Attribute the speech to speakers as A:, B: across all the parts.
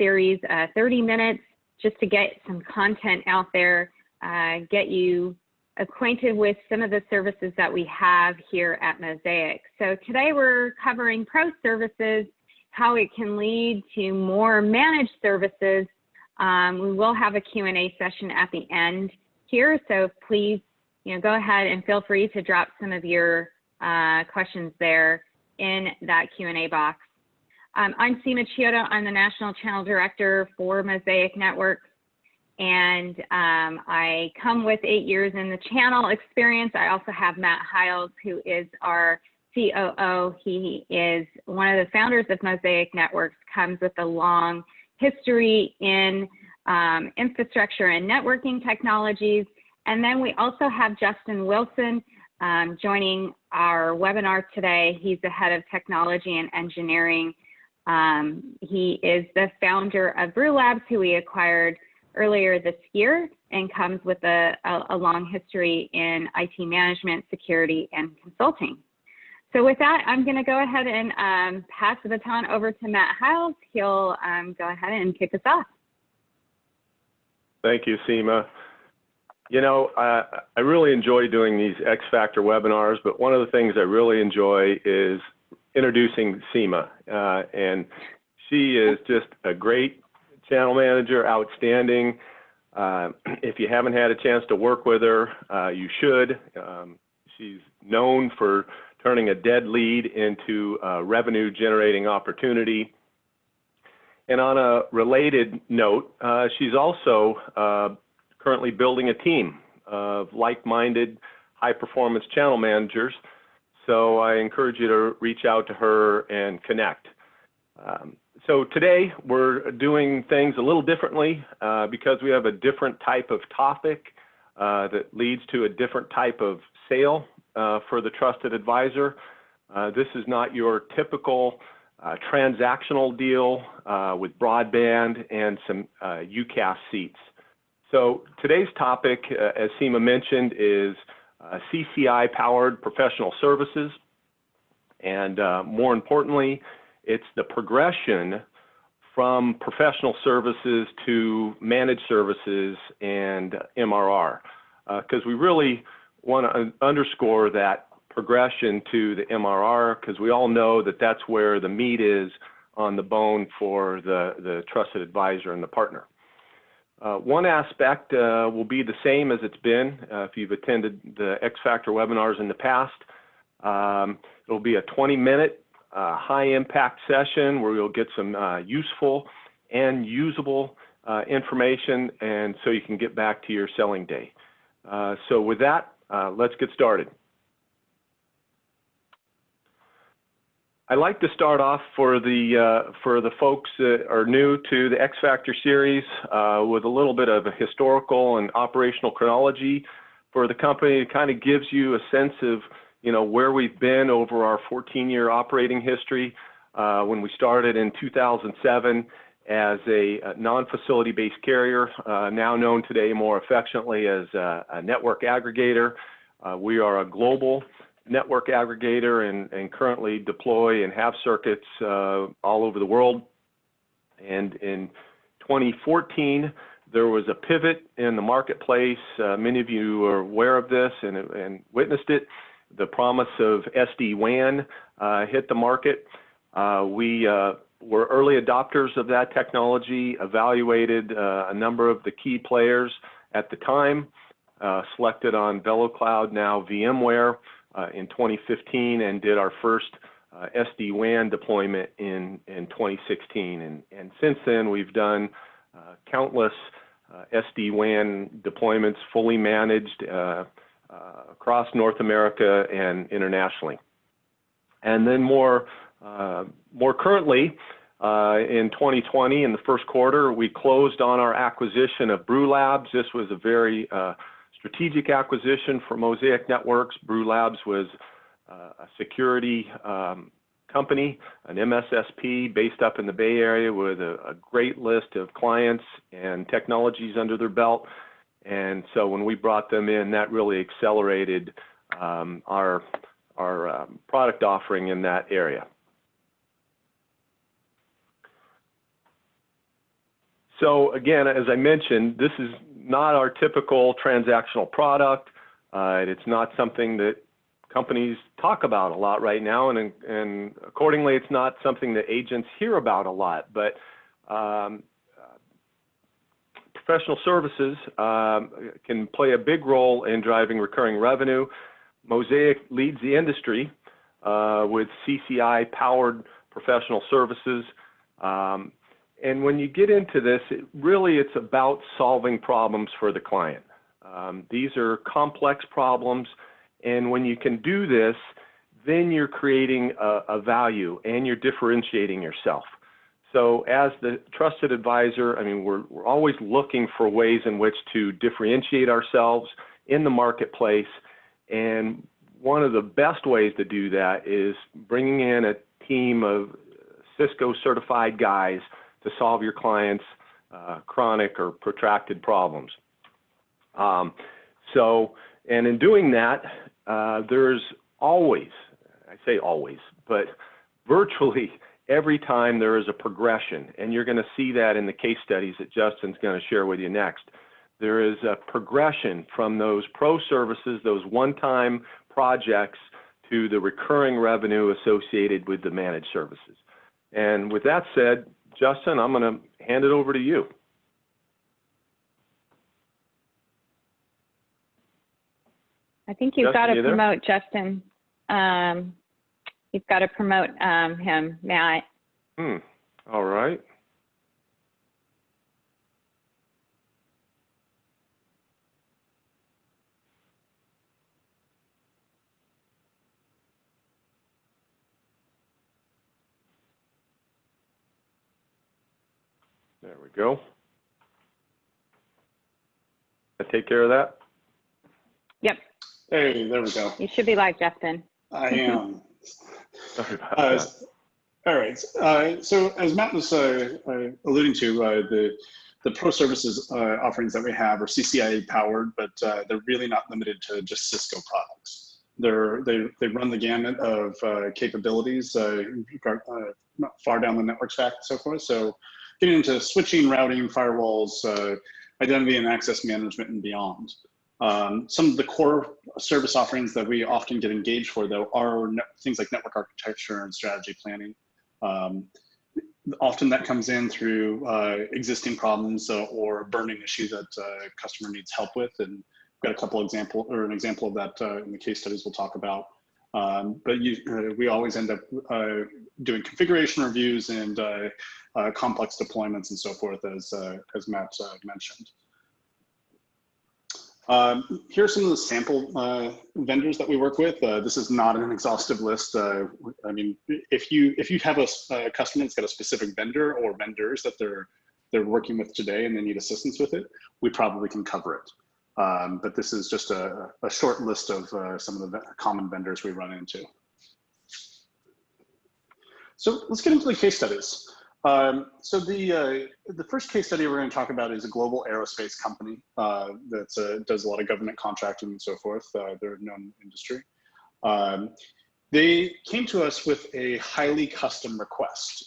A: series, 30 minutes, just to get some content out there, get you acquainted with some of the services that we have here at Mosaic. So today we're covering pro services, how it can lead to more managed services. We will have a Q&A session at the end here, so please, go ahead and feel free to drop some of your questions there in that Q&A box. I'm Seema Chiodo. I'm the National Channel Director for Mosaic NetworX, and I come with 8 years in the channel experience. I also have Matt Hiles, who is our COO. He is one of the founders of Mosaic NetworX, comes with a long history in infrastructure and networking technologies. And then we also have Justin Wilson joining our webinar today. He's the head of technology and engineering. He is the founder of Brew Labs, who we acquired earlier this year, and comes with a long history in IT management, security, and consulting. So with that, I'm going to go ahead and pass the baton over to Matt Hiles. He'll go ahead and kick us off.
B: Thank you, Seema. I really enjoy doing these X Factor webinars, but one of the things I really enjoy is introducing Seema. And she is just a great channel manager, outstanding. If you haven't had a chance to work with her, you should. She's known for turning a dead lead into a revenue generating opportunity. And on a related note, she's also currently building a team of like-minded, high-performance channel managers. So I encourage you to reach out to her and connect. So today we're doing things a little differently because we have a different type of topic that leads to a different type of sale for the trusted advisor. This is not your typical transactional deal with broadband and some UCaaS seats. So today's topic, as Seema mentioned, is CCIE-Powered Professional Services. And more importantly, it's the progression from professional services to managed services and MRR. Because we really want to underscore that progression to the MRR, because we all know that that's where the meat is on the bone for the trusted advisor and the partner. One aspect will be the same as it's been if you've attended the X Factor webinars in the past. It'll be a 20-minute high-impact session where you'll get some useful and usable information, and so you can get back to your selling day. So with that, let's get started. I'd like to start off for the folks that are new to the X Factor series with a little bit of a historical and operational chronology for the company. It kind of gives you a sense of where we've been over our 14-year operating history. When we started in 2007 as a non-facility-based carrier, now known today more affectionately as a network aggregator. We are a global network aggregator and currently deploy and have circuits all over the world. And in 2014, there was a pivot in the marketplace. Many of you are aware of this and witnessed it. The promise of SD-WAN hit the market. We were early adopters of that technology, evaluated a number of the key players at the time, selected on VeloCloud, now VMware, in 2015, and did our first SD-WAN deployment in 2016. And since then, we've done countless SD-WAN deployments, fully managed across North America and internationally. And then more currently, in 2020, in the first quarter, we closed on our acquisition of Brew Labs. This was a very strategic acquisition for Mosaic NetworX. Brew Labs was a security company, an MSSP based up in the Bay Area with a great list of clients and technologies under their belt. And so when we brought them in, that really accelerated our product offering in that area. So again, as I mentioned, this is not our typical transactional product. It's not something that companies talk about a lot right now, and accordingly, it's not something that agents hear about a lot. But professional services can play a big role in driving recurring revenue. Mosaic leads the industry with CCIE-Powered Professional Services. And when you get into this, it's about solving problems for the client. These are complex problems, and when you can do this, then you're creating a value and you're differentiating yourself. So as the trusted advisor, I mean, we're always looking for ways in which to differentiate ourselves in the marketplace. And one of the best ways to do that is bringing in a team of Cisco-certified guys to solve your clients' chronic or protracted problems. And in doing that, there's always, I say always, but virtually every time there is a progression, and you're going to see that in the case studies that Justin's going to share with you next. There is a progression from those pro services, those one-time projects, to the recurring revenue associated with the managed services. And with that said, Justin, I'm going to hand it over to you.
A: I think you've got to promote Justin. You've got to promote him, Matt.
B: All right. There we go. I take care of that?
A: Yep.
C: Hey, there we go.
A: You should be like Justin.
C: I am. All right. So as Matt was alluding to, the pro services offerings that we have are CCIE powered, but they're really not limited to just Cisco products. They run the gamut of capabilities far down the network stack and so forth. So getting into switching, routing, firewalls, identity and access management, and beyond. Some of the core service offerings that we often get engaged for, though, are things like network architecture and strategy planning. Often that comes in through existing problems or a burning issue that a customer needs help with. And we've got a couple examples, or an example of that in the case studies we'll talk about. But we always end up doing configuration reviews and complex deployments and so forth, as Matt mentioned. Here are some of the sample vendors that we work with. This is not an exhaustive list. I mean, if you have a customer that's got a specific vendor or vendors that they're working with today and they need assistance with it, we probably can cover it. But this is just a short list of some of the common vendors we run into. So let's get into the case studies. So the first case study we're going to talk about is a global aerospace company that does a lot of government contracting and so forth. They're a known industry. They came to us with a highly custom request.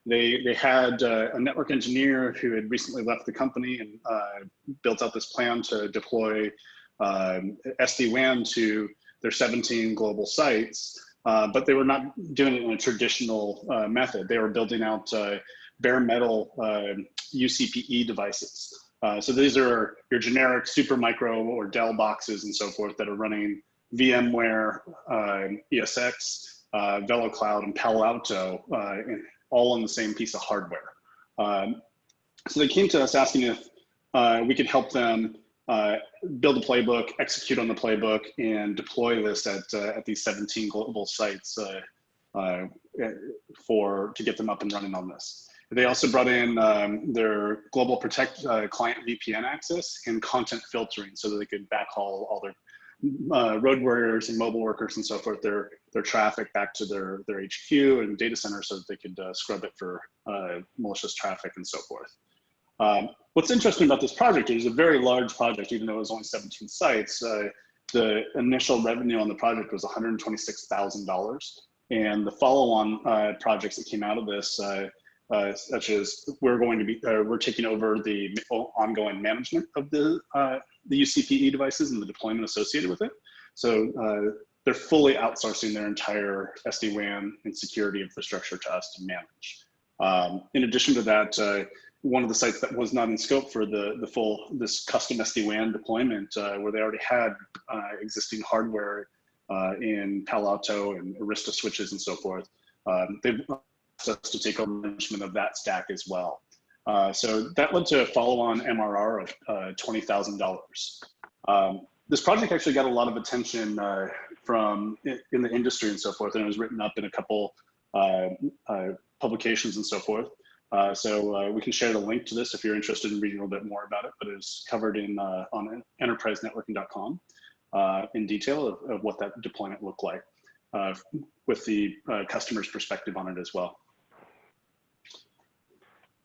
C: They had a network engineer who had recently left the company and built out this plan to deploy SD-WAN to their 17 global sites. But they were not doing it in a traditional method. They were building out bare metal UCPE devices. So these are your generic Supermicro or Dell boxes and so forth that are running VMware, ESX, VeloCloud, and Palo Alto, all on the same piece of hardware. So they came to us asking if we could help them build a playbook, execute on the playbook, and deploy this at these 17 global sites to get them up and running on this. They also brought in their Global Protect client VPN access and content filtering so that they could backhaul all their road warriors and mobile workers and so forth, their traffic back to their HQ and data center so that they could scrub it for malicious traffic and so forth. What's interesting about this project is a very large project, even though it was only 17 sites. The initial revenue on the project was $126,000. And the follow-on projects that came out of this, such as we're taking over the ongoing management of the UCPE devices and the deployment associated with it. So they're fully outsourcing their entire SD-WAN and security infrastructure to us to manage. In addition to that, one of the sites that was not in scope for this custom SD-WAN deployment, where they already had existing hardware in Palo Alto and Arista switches and so forth, they've asked us to take over management of that stack as well. So that led to a follow-on MRR of $20,000. This project actually got a lot of attention from in the industry and so forth, and it was written up in a couple publications and so forth. So we can share the link to this if you're interested in reading a little bit more about it, but it's covered in on enterprisenetworking.com in detail of what that deployment looked like with the customer's perspective on it as well.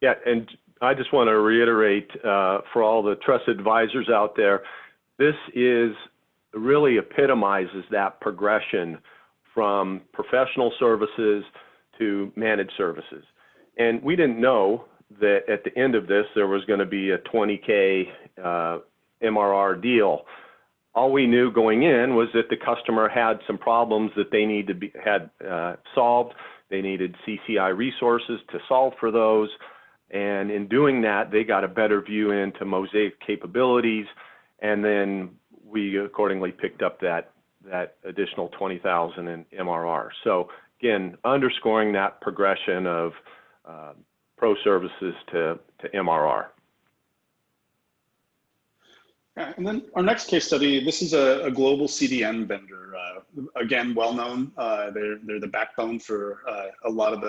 B: Yeah, and I just want to reiterate for all the trusted advisors out there, this really epitomizes that progression from professional services to managed services. And we didn't know that at the end of this, there was going to be a 20K MRR deal. All we knew going in was that the customer had some problems that they had solved. They needed CCI resources to solve for those. And in doing that, they got a better view into Mosaic capabilities. And then we accordingly picked up that additional 20,000 in MRR. So again, underscoring that progression of pro services to MRR.
C: And then our next case study, this is a global CDN vendor. Again, well-known. They're the backbone for a lot of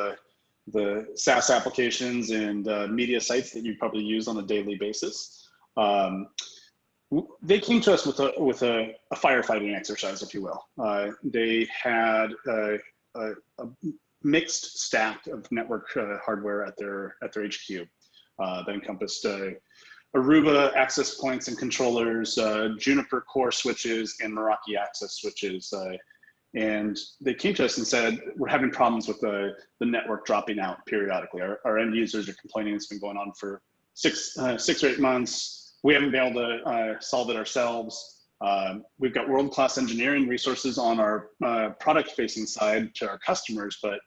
C: the SaaS applications and media sites that you probably use on a daily basis. They came to us with a firefighting exercise, if you will. They had a mixed stack of network hardware at their HQ that encompassed Aruba access points and controllers, Juniper core switches, and Meraki access switches. And they came to us and said, we're having problems with the network dropping out periodically. Our end users are complaining it's been going on for six or 8 months. We haven't been able to solve it ourselves. We've got world-class engineering resources on our product-facing side to our customers, but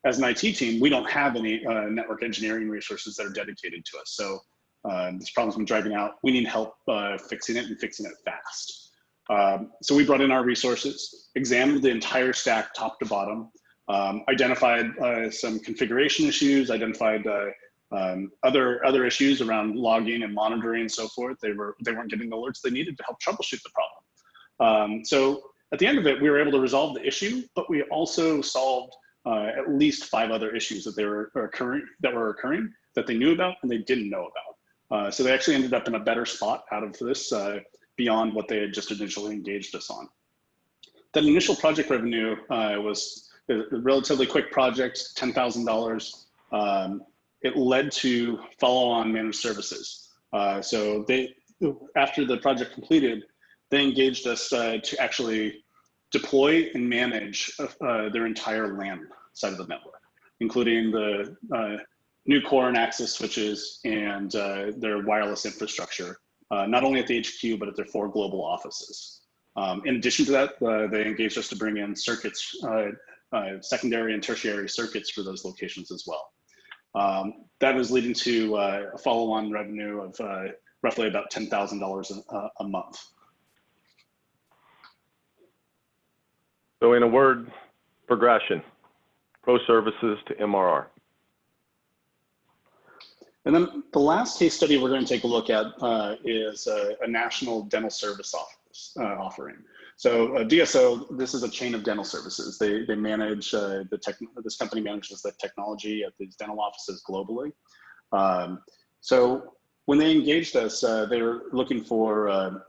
C: as an IT team, we don't have any network engineering resources that are dedicated to us. So this problem's been driving out. We need help fixing it and fixing it fast. So we brought in our resources, examined the entire stack top to bottom, identified some configuration issues, identified other issues around logging and monitoring and so forth. They weren't getting the alerts they needed to help troubleshoot the problem. So at the end of it, we were able to resolve the issue, but we also solved at least 5 other issues that were occurring that they knew about and they didn't know about. So they actually ended up in a better spot out of this beyond what they had just initially engaged us on. That initial project revenue was a relatively quick project, $10,000. It led to follow-on managed services. So after the project completed, they engaged us to actually deploy and manage their entire LAN side of the network, including the new core and access switches and their wireless infrastructure, not only at the HQ, but at their 4 global offices. In addition to that, they engaged us to bring in circuits, secondary and tertiary circuits for those locations as well. That was leading to a follow-on revenue of roughly about $10,000 a month.
B: So in a word, progression, pro services to MRR.
C: And then the last case study we're going to take a look at is a national dental service offering. So DSO, this is a chain of dental services. They manage, this company manages the technology at these dental offices globally. So when they engaged us, they were looking for an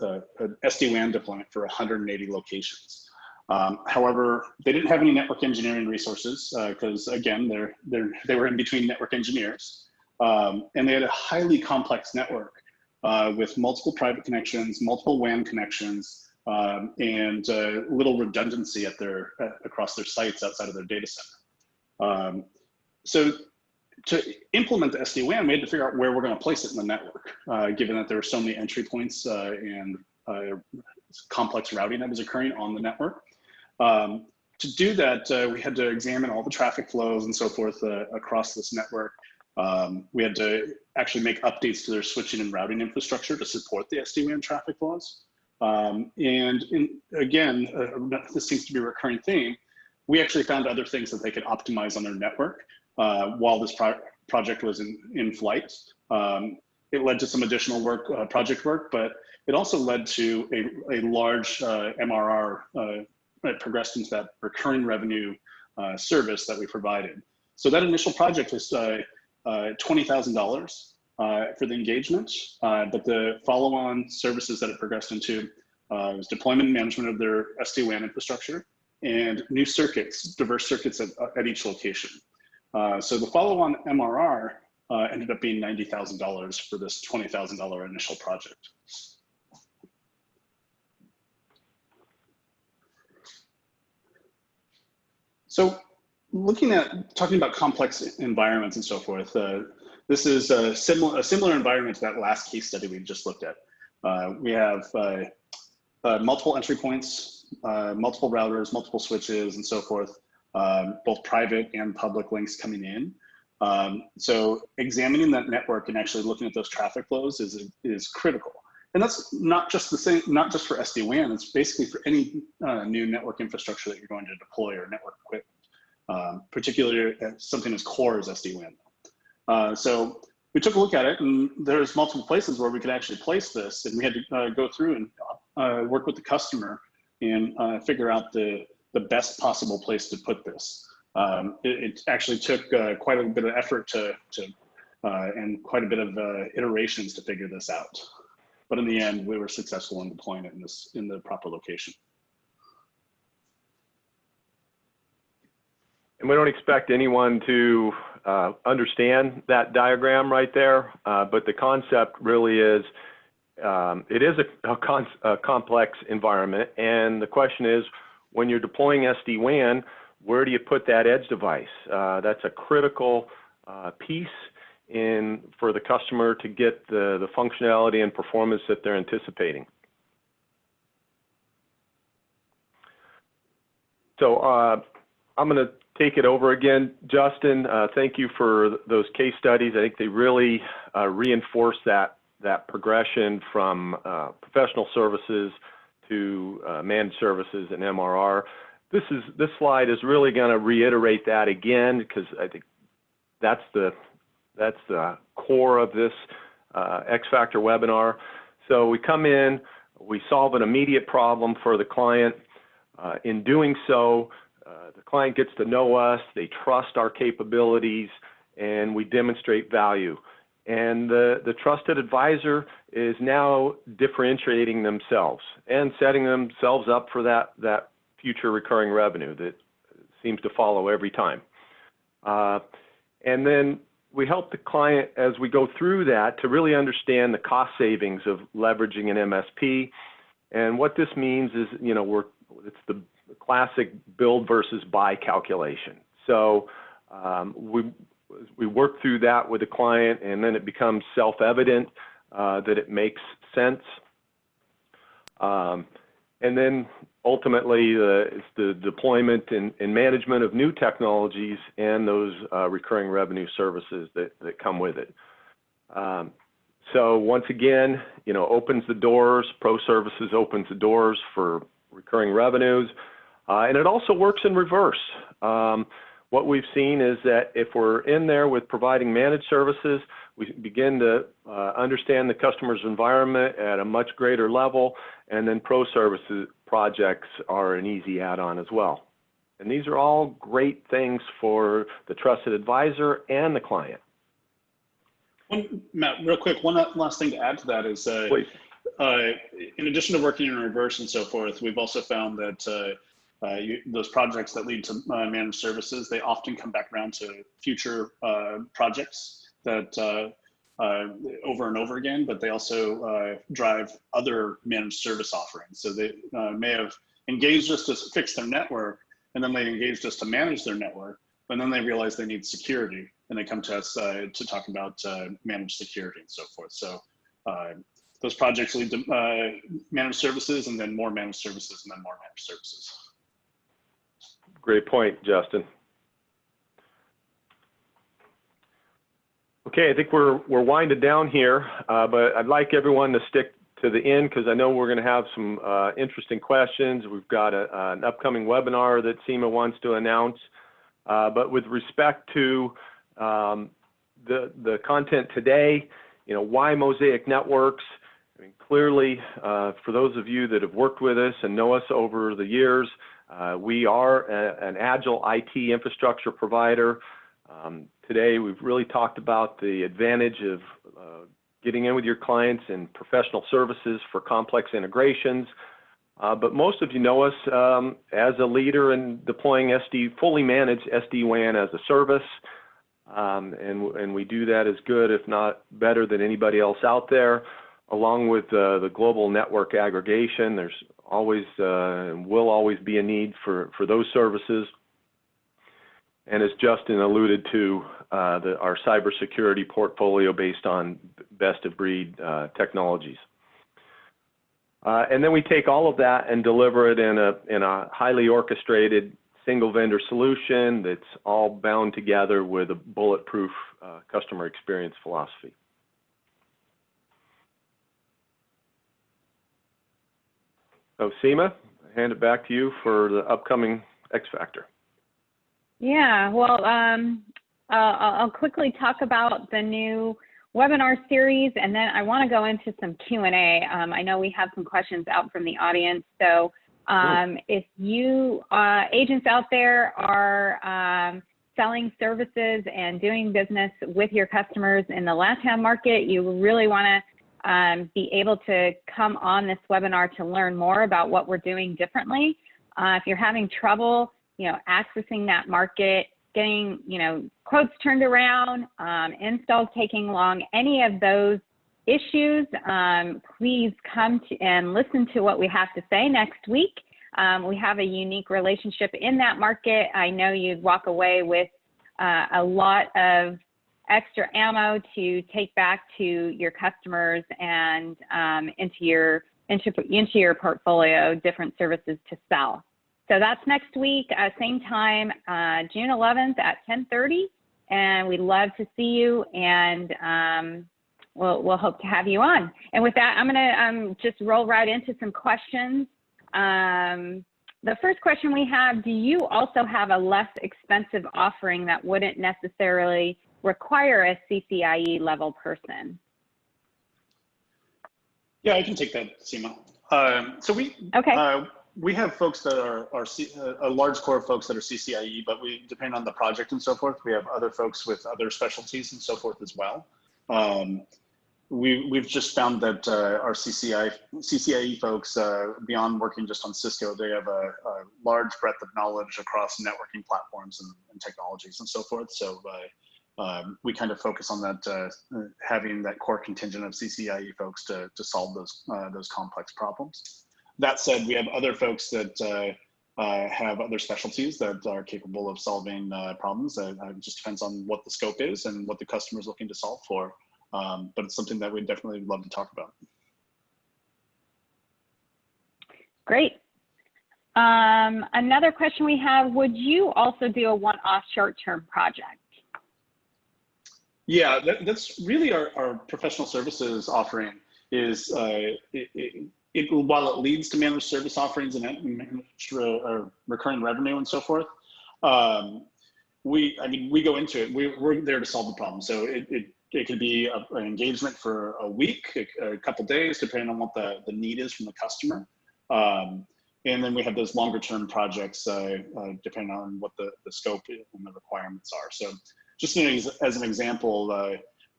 C: SD-WAN deployment for 180 locations. However, they didn't have any network engineering resources because again, they were in between network engineers. And they had a highly complex network with multiple private connections, multiple WAN connections, and little redundancy across their sites outside of their data center. So to implement the SD-WAN, we had to figure out where we're going to place it in the network, given that there were so many entry points and complex routing that was occurring on the network. To do that, we had to examine all the traffic flows and so forth across this network. We had to actually make updates to their switching and routing infrastructure to support the SD-WAN traffic flows. Again, this seems to be a recurring theme. We actually found other things that they could optimize on their network while this project was in flight. It led to some additional work, project work, but it also led to a large MRR that progressed into that recurring revenue service that we provided. So that initial project was $20,000 for the engagement, but the follow-on services that it progressed into was deployment and management of their SD-WAN infrastructure and new circuits, diverse circuits at each location. So the follow-on MRR ended up being $90,000 for this $20,000 initial project. So talking about complex environments and so forth, this is a similar environment to that last case study we just looked at. We have multiple entry points, multiple routers, multiple switches, and so forth, both private and public links coming in. So examining that network and actually looking at those traffic flows is critical. And that's not just the same, not just for SD-WAN, it's basically for any new network infrastructure that you're going to deploy or network equipment, particularly something as core as SD-WAN. So we took a look at it, and there's multiple places where we could actually place this, and we had to go through and work with the customer and figure out the best possible place to put this. It actually took quite a bit of effort and quite a bit of iterations to figure this out. But in the end, we were successful in deploying it in the proper location.
B: And we don't expect anyone to understand that diagram right there, but the concept really is, it is a complex environment, and the question is, when you're deploying SD-WAN, where do you put that edge device? That's a critical piece for the customer to get the functionality and performance that they're anticipating. So I'm going to take it over again. Justin, thank you for those case studies. I think they really reinforce that progression from professional services to managed services and MRR. This slide is really going to reiterate that again, because I think that's the core of this X Factor webinar. So we come in, we solve an immediate problem for the client. In doing so, the client gets to know us, they trust our capabilities, and we demonstrate value. And the trusted advisor is now differentiating themselves and setting themselves up for that future recurring revenue that seems to follow every time. And then we help the client as we go through that to really understand the cost savings of leveraging an MSP. And what this means is, it's the classic build versus buy calculation. So we work through that with the client, and then it becomes self-evident that it makes sense. And then ultimately, it's the deployment and management of new technologies and those recurring revenue services that come with it. So once again, opens the doors. Pro Services opens the doors for recurring revenues, and it also works in reverse. What we've seen is that if we're in there with providing managed services, we begin to understand the customer's environment at a much greater level, and then Pro Services projects are an easy add-on as well. And these are all great things for the trusted advisor and the client.
C: Matt, real quick, one last thing to add to that is, in addition to working in reverse and so forth, we've also found that those projects that lead to managed services, they often come back around to future projects that over and over again, but they also drive other managed service offerings. So they may have engaged us to fix their network, and then they engaged us to manage their network, and then they realize they need security. and they come to us to talk about managed security and so forth. So those projects lead to managed services, and then more managed services, and then more managed services.
B: Great point, Justin. Okay, I think we're winding down here, but I'd like everyone to stick to the end because I know we're going to have some interesting questions. We've got an upcoming webinar that CIMA wants to announce. But with respect to the content today, why Mosaic NetworX? I mean, clearly, for those of you that have worked with us and know us over the years, we are an agile IT infrastructure provider. Today, we've really talked about the advantage of getting in with your clients in professional services for complex integrations. But most of you know us as a leader in deploying fully managed SD-WAN as a service. And we do that as good, if not better than anybody else out there. Along with the global network aggregation, there's always and will always be a need for those services. And as Justin alluded to, our cybersecurity portfolio based on best-of-breed technologies. And then we take all of that and deliver it in a highly orchestrated single vendor solution that's all bound together with a bulletproof customer experience philosophy. So Seema, I hand it back to you for the upcoming X Factor.
A: Yeah, well, I'll quickly talk about the new webinar series, and then I want to go into some Q&A. I know we have some questions out from the audience, so if you agents out there are selling services and doing business with your customers in the LATAM market, you really want to be able to come on this webinar to learn more about what we're doing differently. If you're having trouble, accessing that market, getting, quotes turned around, installs taking long, any of those issues, please come to and listen to what we have to say next week. We have a unique relationship in that market. I know you'd walk away with a lot of extra ammo to take back to your customers and into your portfolio, different services to sell. So that's next week, same time, June 11th at 10:30, and we'd love to see you, and we'll hope to have you on. And with that, I'm going to just roll right into some questions. The first question we have, do you also have a less expensive offering that wouldn't necessarily require a CCIE level person?
C: Yeah, I can take that, Seema. So we have folks that are a large core of folks that are CCIE, but we depend on the project and so forth. We have other folks with other specialties and so forth as well. We've just found that our CCIE folks, beyond working just on Cisco, they have a large breadth of knowledge across networking platforms and technologies and so forth. So we kind of focus on that, having that core contingent of CCIE folks to solve those complex problems. That said, we have other folks that have other specialties that are capable of solving problems. It just depends on what the scope is and what the customer is looking to solve for. But it's something that we'd definitely love to talk about.
A: Great. Another question we have, would you also do a one-off short-term project?
C: Yeah, that's really our professional services offering is, while it leads to managed service offerings and recurring revenue and so forth, we go into it. We're there to solve the problem. So it could be an engagement for a week, a couple days, depending on what the need is from the customer. And then we have those longer term projects, depending on what the scope and the requirements are. So just as an example,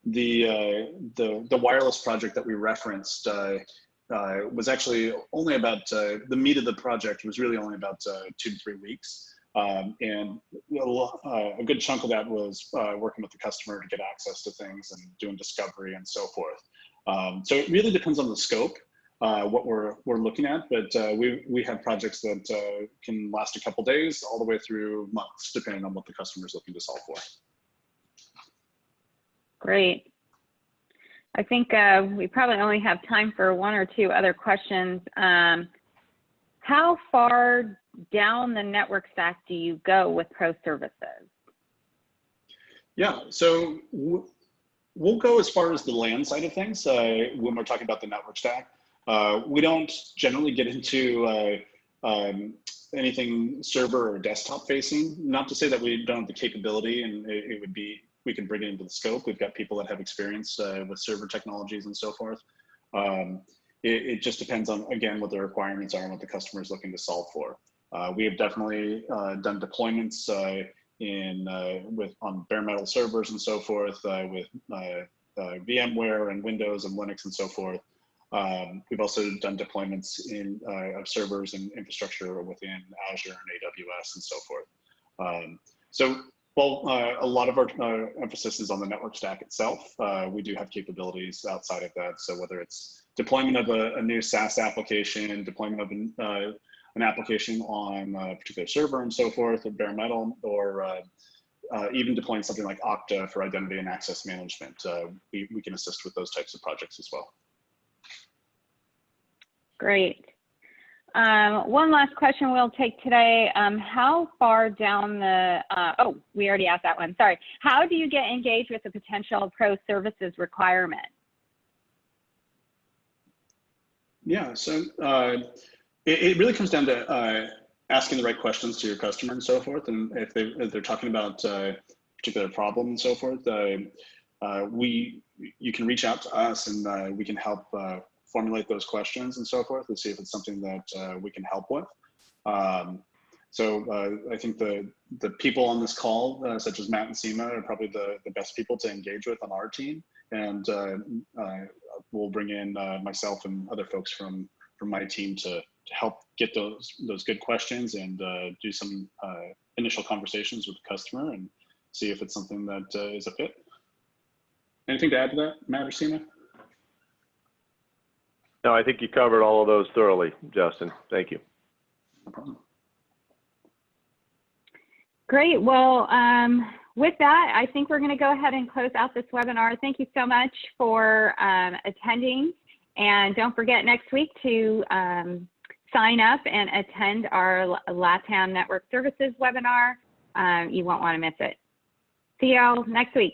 C: the wireless project that we referenced was actually only about, the meat of the project was really only about 2 to 3 weeks. And a good chunk of that was working with the customer to get access to things and doing discovery and so forth. So it really depends on the scope, what we're looking at, but we have projects that can last a couple days all the way through months, depending on what the customer is looking to solve for.
A: Great. I think we probably only have time for one or two other questions. How far down the network stack do you go with pro services?
C: Yeah, so we'll go as far as the LAN side of things when we're talking about the network stack. We don't generally get into anything server or desktop facing. Not to say that we don't have the capability, and it would be, we can bring it into the scope. We've got people that have experience with server technologies and so forth. It just depends on, again, what the requirements are and what the customer is looking to solve for. We have definitely done deployments on bare metal servers and so forth with VMware and Windows and Linux and so forth. We've also done deployments of servers and infrastructure within Azure and AWS and so forth. So while a lot of our emphasis is on the network stack itself, we do have capabilities outside of that. So whether it's deployment of a new SaaS application, deployment of an application on a particular server and so forth, or bare metal, or even deploying something like Okta for identity and access management, we can assist with those types of projects as well.
A: Great. One last question we'll take today. How far down the, oh, we already asked that one, sorry. How do you get engaged with a potential pro services requirement?
C: Yeah, so it really comes down to asking the right questions to your customer and so forth. And if they're talking about a particular problem and so forth, you can reach out to us and we can help formulate those questions and so forth and see if it's something that we can help with. So I think the people on this call, such as Matt and Seema, are probably the best people to engage with on our team. And we'll bring in myself and other folks from my team to help get those good questions and do some initial conversations with the customer and see if it's something that is a fit. Anything to add to that, Matt or Seema?
B: No, I think you covered all of those thoroughly, Justin. Thank you.
C: No problem.
A: Great. Well, with that, I think we're going to go ahead and close out this webinar. Thank you so much for attending. And don't forget next week to sign up and attend our LATAM Network Services webinar. You won't want to miss it. See y'all next week.